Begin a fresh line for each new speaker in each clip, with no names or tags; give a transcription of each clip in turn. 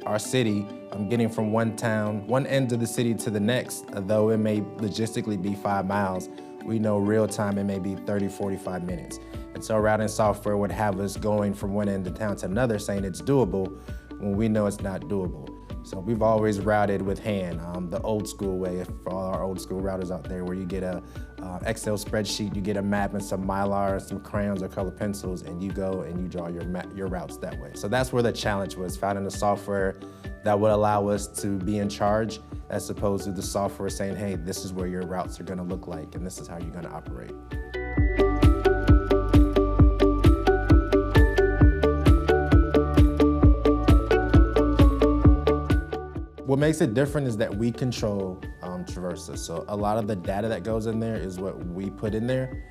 our city, getting from one end of the city to the next, though it may logistically be 5 miles, we know real time it may be 30, 45 minutes. And so routing software would have us going from one end of town to another saying it's doable when we know it's not doable. So we've always routed with hand, the old school way, for all our old school routers out there, where you get a Excel spreadsheet, you get a map and some Mylar, some crayons or colored pencils, and you go and you draw your routes that way. So that's where the challenge was, finding a software that would allow us to be in charge, as opposed to the software saying, hey, this is where your routes are gonna look like, and this is how you're gonna operate. What makes it different is that we control Traversa. So a lot of the data that goes in there is what we put in there.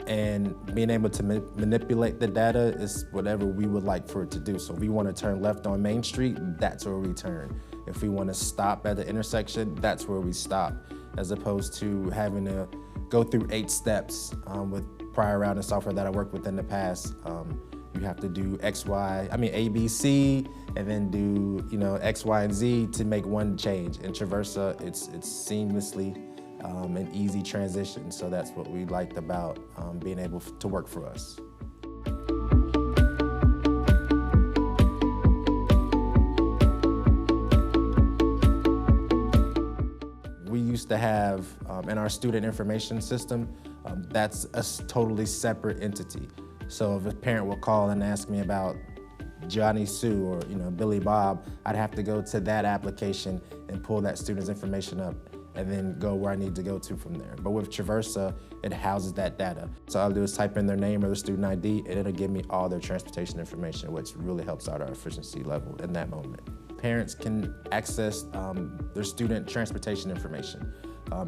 And being able to manipulate the data is whatever we would like for it to do. So if we want to turn left on Main Street, that's where we turn. If we want to stop at the intersection, that's where we stop, as opposed to having to go through 8 steps with prior routing software that I worked with in the past. You have to do A, B, C, and then do X, Y, and Z to make one change. In Traversa, it's seamlessly an easy transition. So that's what we liked about being able to work for us. We used to have in our student information system, that's a totally separate entity. So if a parent will call and ask me about Johnny Sue or Billy Bob, I'd have to go to that application and pull that student's information up and then go where I need to go to from there. But with Traversa, it houses that data. So all I'll do is type in their name or their student ID, and it'll give me all their transportation information, which really helps out our efficiency level in that moment. Parents can access their student transportation information.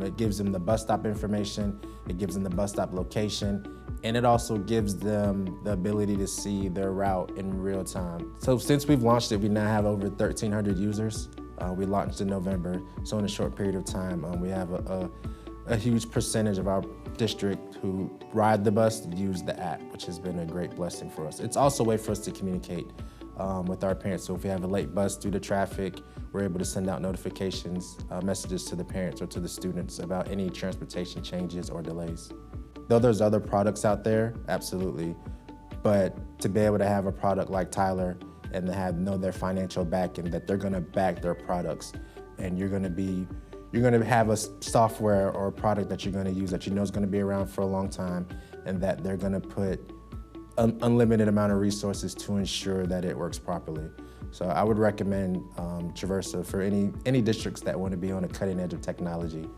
It gives them the bus stop information, it gives them the bus stop location, and it also gives them the ability to see their route in real time. So since we've launched it, we now have over 1,300 users. We launched in November, so in a short period of time, we have a huge percentage of our district who ride the bus use the app, which has been a great blessing for us. It's also a way for us to communicate with our parents. So if we have a late bus due to traffic, we're able to send out notifications, messages to the parents or to the students about any transportation changes or delays. Though there's other products out there, absolutely, but to be able to have a product like Tyler and to know their financial backing, that they're gonna back their products, and you're gonna have a software or a product that you're gonna use that you know is gonna be around for a long time, and that they're gonna put an unlimited amount of resources to ensure that it works properly. So I would recommend Traversa for any districts that want to be on the cutting edge of technology.